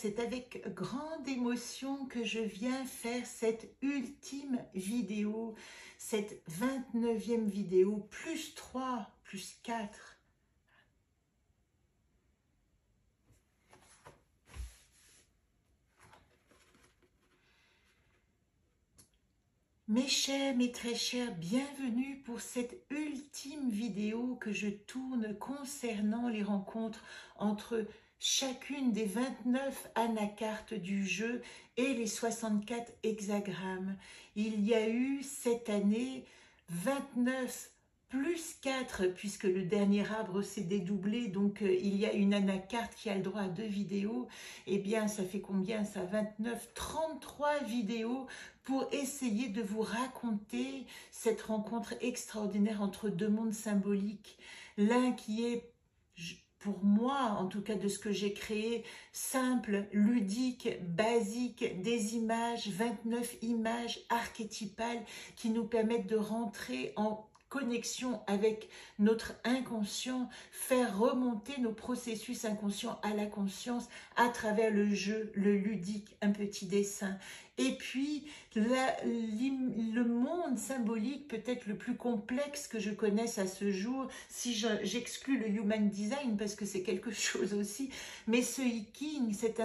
c'est avec grande émotion que je viens faire cette ultime vidéo, cette 29e vidéo, plus 3, plus 4. Mes chers, mes très chers, bienvenue pour cette ultime vidéo que je tourne concernant les rencontres entre chacune des 29 anacartes du jeu et les 64 hexagrammes. Il y a eu cette année 29 plus 4, puisque le dernier arbre s'est dédoublé, donc il y a une anacarte qui a le droit à 2 vidéos. Eh bien, ça fait combien ça? 29, 33 vidéos pour essayer de vous raconter cette rencontre extraordinaire entre deux mondes symboliques. L'un qui est, pour moi, en tout cas de ce que j'ai créé, simple, ludique, basique, des images, 29 images archétypales qui nous permettent de rentrer en connexion avec notre inconscient, faire remonter nos processus inconscients à la conscience à travers le jeu, le ludique, un petit dessin. Et puis, le monde symbolique peut-être le plus complexe que je connaisse à ce jour, si j'exclus le Human Design, parce que c'est quelque chose aussi, mais ce Hiking, cet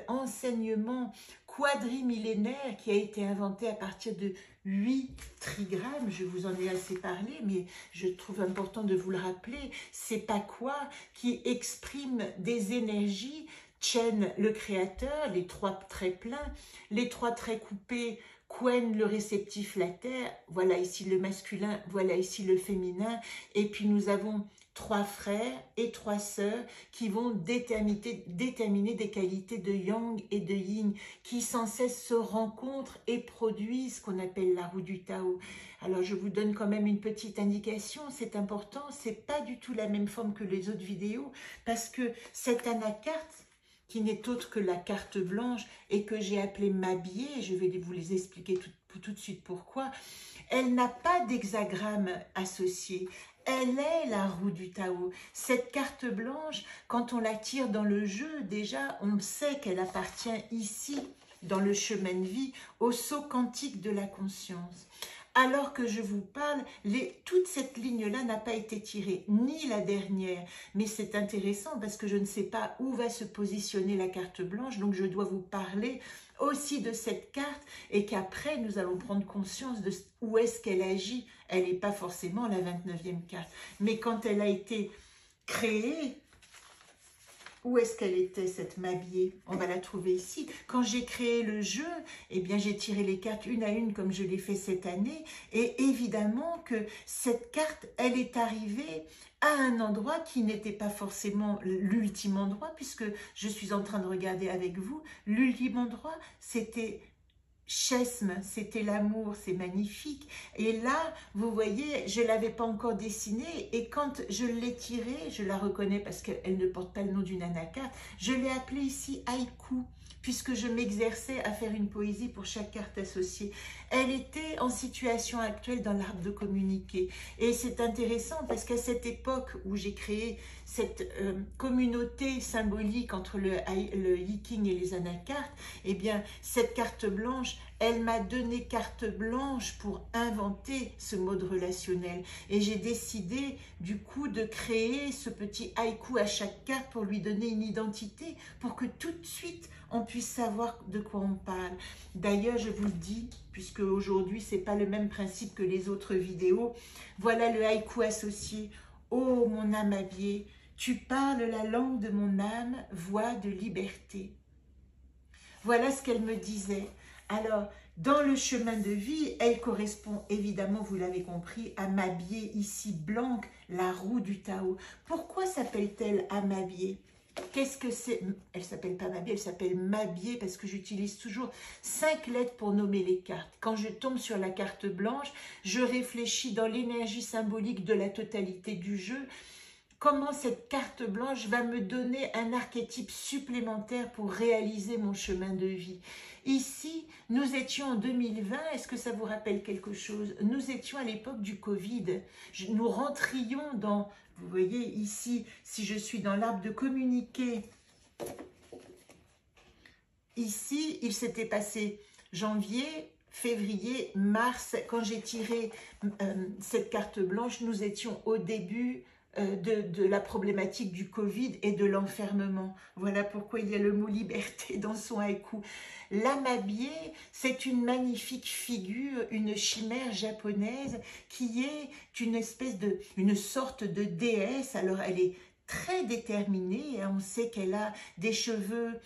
enseignement quadrimillénaire qui a été inventé à partir de 8 trigrammes, je vous en ai assez parlé, mais je trouve important de vous le rappeler, c'est pas quoi qui exprime des énergies. Chen, le créateur, les 3 traits pleins, les 3 traits coupés, Quen, le réceptif, la terre, voilà ici le masculin, voilà ici le féminin, et puis nous avons 3 frères et 3 sœurs qui vont déterminer des qualités de yang et de yin qui sans cesse se rencontrent et produisent ce qu'on appelle la roue du Tao. Alors je vous donne quand même une petite indication, c'est important, c'est pas du tout la même forme que les autres vidéos parce que cette anacarte qui n'est autre que la carte blanche et que j'ai appelée m'habiller, je vais vous les expliquer tout de suite pourquoi, elle n'a pas d'hexagramme associé. Elle est la roue du Tao. Cette carte blanche, quand on la tire dans le jeu, déjà, on sait qu'elle appartient ici, dans le chemin de vie, au saut quantique de la conscience. Alors que je vous parle, toute cette ligne-là n'a pas été tirée, ni la dernière. Mais c'est intéressant parce que je ne sais pas où va se positionner la carte blanche, donc je dois vous parler aussi de cette carte et qu'après nous allons prendre conscience de où est-ce qu'elle agit. Elle n'est pas forcément la 29e carte, mais quand elle a été créée, où est-ce qu'elle était, cette m'habiller? On va la trouver ici. Quand j'ai créé le jeu, eh bien, j'ai tiré les cartes une à une comme je l'ai fait cette année. Et évidemment que cette carte, elle est arrivée à un endroit qui n'était pas forcément l'ultime endroit, puisque je suis en train de regarder avec vous. L'ultime endroit, c'était Chesme, c'était l'amour, c'est magnifique. Et là, vous voyez, je ne l'avais pas encore dessinée et quand je l'ai tirée, je la reconnais parce qu'elle ne porte pas le nom d'une anacarte, je l'ai appelée ici haïku, puisque je m'exerçais à faire une poésie pour chaque carte associée. Elle était en situation actuelle dans l'arbre de communiquer. Et c'est intéressant parce qu'à cette époque où j'ai créé cette communauté symbolique entre le Hiking et les anacartes, eh bien, cette carte blanche, elle m'a donné carte blanche pour inventer ce mode relationnel. Et j'ai décidé, du coup, de créer ce petit haïku à chaque carte pour lui donner une identité, pour que tout de suite, on puisse savoir de quoi on parle. D'ailleurs, je vous le dis, puisque aujourd'hui, ce n'est pas le même principe que les autres vidéos, voilà le haïku associé. Oh, mon âme habillée, tu parles la langue de mon âme, voix de liberté. Voilà ce qu'elle me disait. Alors, dans le chemin de vie, elle correspond évidemment, vous l'avez compris, à m'habiller ici, blanc, la roue du Tao. Pourquoi s'appelle-t-elle à m'habiller? Qu'est-ce que c'est? Elle s'appelle pas m'habiller, elle s'appelle m'habiller parce que j'utilise toujours 5 lettres pour nommer les cartes. Quand je tombe sur la carte blanche, je réfléchis dans l'énergie symbolique de la totalité du jeu. Comment cette carte blanche va me donner un archétype supplémentaire pour réaliser mon chemin de vie. Ici, nous étions en 2020, est-ce que ça vous rappelle quelque chose? Nous étions à l'époque du Covid. Nous rentrions dans, vous voyez ici, si je suis dans l'arbre de communiquer, Ici, il s'était passé janvier, février, mars. Quand j'ai tiré cette carte blanche, nous étions au début de la problématique du Covid et de l'enfermement. Voilà pourquoi il y a le mot liberté dans son haïku. L'Amabié, c'est une magnifique figure, une chimère japonaise qui est une sorte de déesse. Alors elle est très déterminée, hein. On sait qu'elle a des cheveux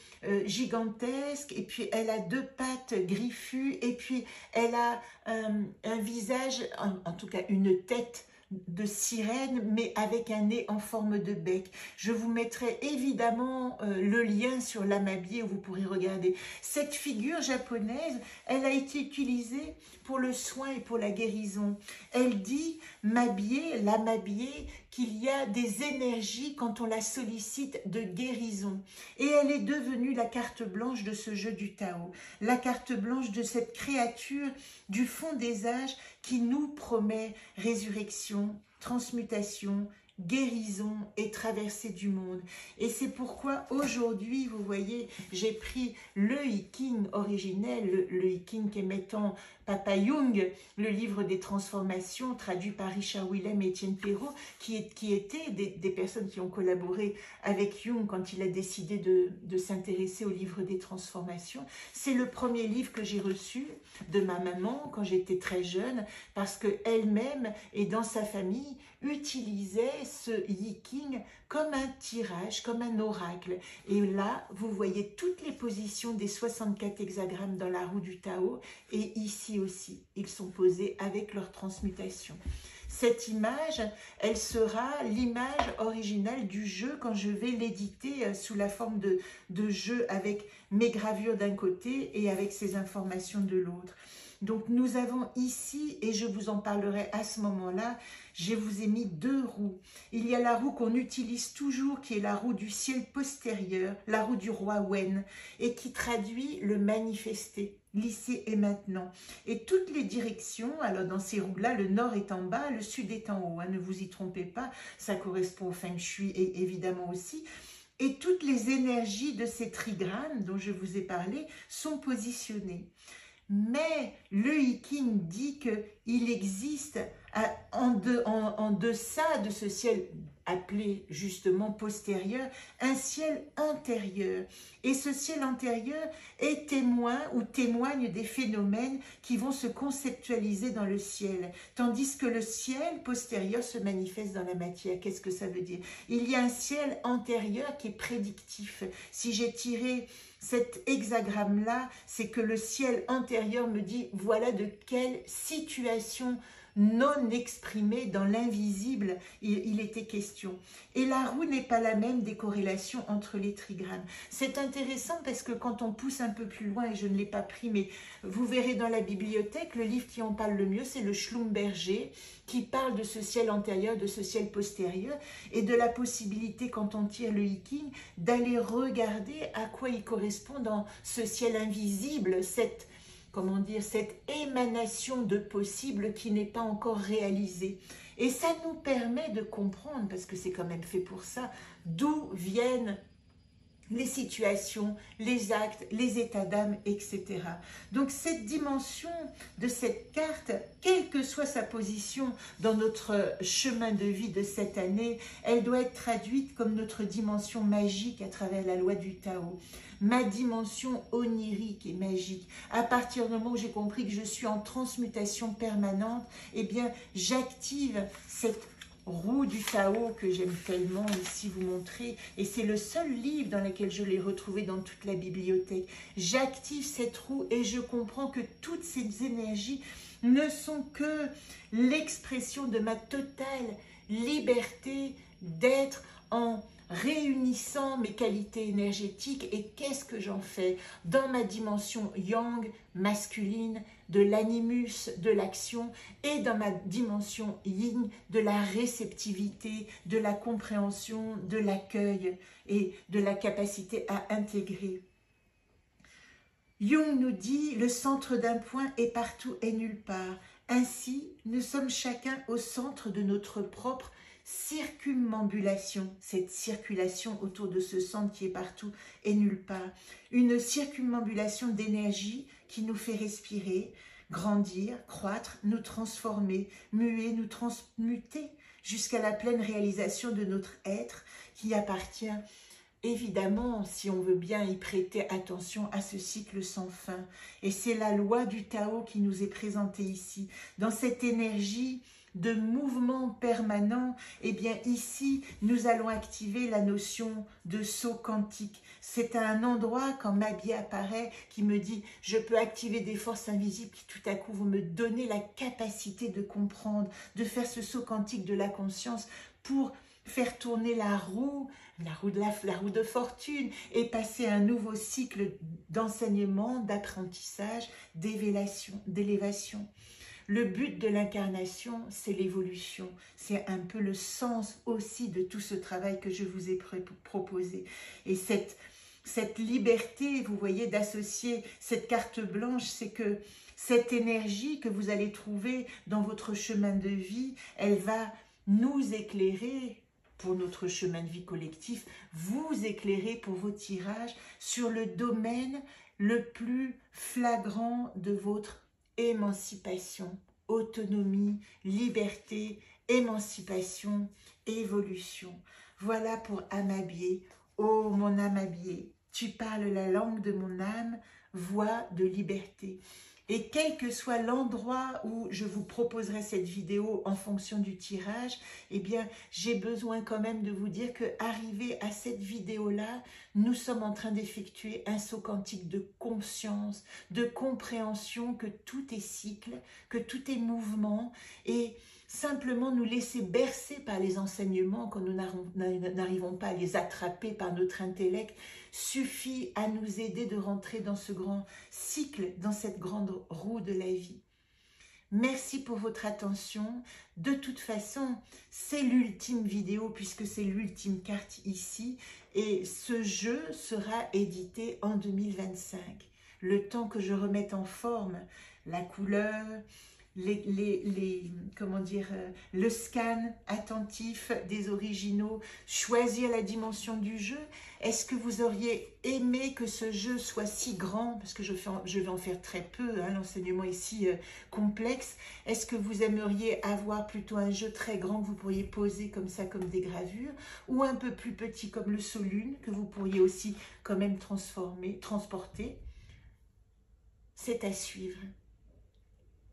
gigantesques, et puis elle a 2 pattes griffues, et puis elle a un visage, en tout cas une tête de sirène, mais avec un nez en forme de bec. Je vous mettrai évidemment le lien sur l'Amabié où vous pourrez regarder. Cette figure japonaise, elle a été utilisée pour le soin et pour la guérison. Elle dit, l'Amabié, qu'il y a des énergies quand on la sollicite de guérison. Et elle est devenue la carte blanche de ce jeu du Tao, la carte blanche de cette créature du fond des âges qui nous promet résurrection, transmutation, guérison et traversée du monde. Et c'est pourquoi aujourd'hui, vous voyez, j'ai pris le I Ching originel, le I Ching qu'émettant Papa Jung, le livre des transformations, traduit par Richard Willem et Étienne Perrault, qui étaient des personnes qui ont collaboré avec Jung quand il a décidé de s'intéresser au livre des transformations. C'est le premier livre que j'ai reçu de ma maman quand j'étais très jeune, parce qu'elle-même et dans sa famille utilisait ce Yi King comme un tirage, comme un oracle. Et là, vous voyez toutes les positions des 64 hexagrammes dans la roue du Tao, et ici aussi, ils sont posés avec leur transmutation. Cette image, elle sera l'image originale du jeu quand je vais l'éditer sous la forme de jeu avec mes gravures d'un côté et avec ces informations de l'autre. Donc nous avons ici, et je vous en parlerai à ce moment-là, je vous ai mis 2 roues. Il y a la roue qu'on utilise toujours, qui est la roue du ciel postérieur, la roue du roi Wen, et qui traduit le manifesté, l'ici et maintenant. Et toutes les directions, alors dans ces roues-là, le nord est en bas, le sud est en haut, hein, ne vous y trompez pas, ça correspond au feng shui et évidemment aussi. Et toutes les énergies de ces trigrammes dont je vous ai parlé sont positionnées. Mais le I Ching dit qu'il existe en deçà de ce ciel appelé justement postérieur, un ciel intérieur. Et ce ciel intérieur est témoin ou témoigne des phénomènes qui vont se conceptualiser dans le ciel, tandis que le ciel postérieur se manifeste dans la matière. Qu'est-ce que ça veut dire? Il y a un ciel antérieur qui est prédictif. Si j'ai tiré cet hexagramme-là, c'est que le ciel antérieur me dit voilà de quelle situation non exprimée dans l'invisible il était question. Et la roue n'est pas la même des corrélations entre les trigrammes. C'est intéressant parce que quand on pousse un peu plus loin, et je ne l'ai pas pris, mais vous verrez dans la bibliothèque, le livre qui en parle le mieux, c'est le Schlumberger, qui parle de ce ciel antérieur, de ce ciel postérieur, et de la possibilité, quand on tire le I Ching, d'aller regarder à quoi il correspond dans ce ciel invisible, cette émanation de possible qui n'est pas encore réalisée. Et ça nous permet de comprendre, parce que c'est quand même fait pour ça, d'où viennent les situations, les actes, les états d'âme, etc. Donc cette dimension de cette carte, quelle que soit sa position dans notre chemin de vie de cette année, elle doit être traduite comme notre dimension magique à travers la loi du Tao. Ma dimension onirique et magique. À partir du moment où j'ai compris que je suis en transmutation permanente, eh bien j'active cette roue du Tao que j'aime tellement ici vous montrer, et c'est le seul livre dans lequel je l'ai retrouvé dans toute la bibliothèque. J'active cette roue et je comprends que toutes ces énergies ne sont que l'expression de ma totale liberté d'être en réunissant mes qualités énergétiques. Et qu'est-ce que j'en fais dans ma dimension yang, masculine, de l'animus, de l'action, et dans ma dimension yin, de la réceptivité, de la compréhension, de l'accueil et de la capacité à intégrer. Jung nous dit, le centre d'un point est partout et nulle part. Ainsi, nous sommes chacun au centre de notre propre circumambulation, cette circulation autour de ce centre qui est partout et nulle part. Une circumambulation d'énergie qui nous fait respirer, grandir, croître, nous transformer, muer, nous transmuter jusqu'à la pleine réalisation de notre être qui appartient évidemment, si on veut bien y prêter attention, à ce cycle sans fin. Et c'est la loi du Tao qui nous est présentée ici. Dans cette énergie de mouvement permanent, eh bien ici, nous allons activer la notion de saut quantique. C'est à un endroit, quand Mabi apparaît, qui me dit « Je peux activer des forces invisibles qui tout à coup vont me donner la capacité de comprendre, de faire ce saut quantique de la conscience pour faire tourner la roue de fortune et passer à un nouveau cycle d'enseignement, d'apprentissage, d'élévation. Le but de l'incarnation, c'est l'évolution. C'est un peu le sens aussi de tout ce travail que je vous ai proposé. Et cette liberté, vous voyez, d'associer cette carte blanche, c'est que cette énergie que vous allez trouver dans votre chemin de vie, elle va nous éclairer pour notre chemin de vie collectif, vous éclairer pour vos tirages sur le domaine le plus flagrant de votre émancipation, autonomie, liberté, émancipation, évolution. Voilà pour Amabié. Oh mon Amabié, tu parles la langue de mon âme, voix de liberté. Et quel que soit l'endroit où je vous proposerai cette vidéo en fonction du tirage, eh bien, j'ai besoin quand même de vous dire que arrivé à cette vidéo-là, nous sommes en train d'effectuer un saut quantique de conscience, de compréhension que tout est cycle, que tout est mouvement et simplement nous laisser bercer par les enseignements quand nous n'arrivons pas à les attraper par notre intellect suffit à nous aider de rentrer dans ce grand cycle, dans cette grande roue de la vie. Merci pour votre attention. De toute façon, c'est l'ultime vidéo puisque c'est l'ultime carte ici et ce jeu sera édité en 2025. Le temps que je remette en forme la couleur, comment dire, le scan attentif des originaux, choisir la dimension du jeu. Est-ce que vous auriez aimé que ce jeu soit si grand, parce que je vais en faire très peu, hein, l'enseignement est si complexe. Est-ce que vous aimeriez avoir plutôt un jeu très grand que vous pourriez poser comme ça, comme des gravures, ou un peu plus petit comme le Solune, que vous pourriez aussi quand même transporter? C'est à suivre.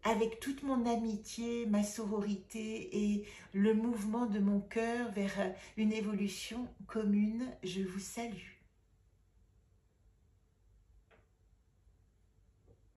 Avec toute mon amitié, ma sororité et le mouvement de mon cœur vers une évolution commune, je vous salue.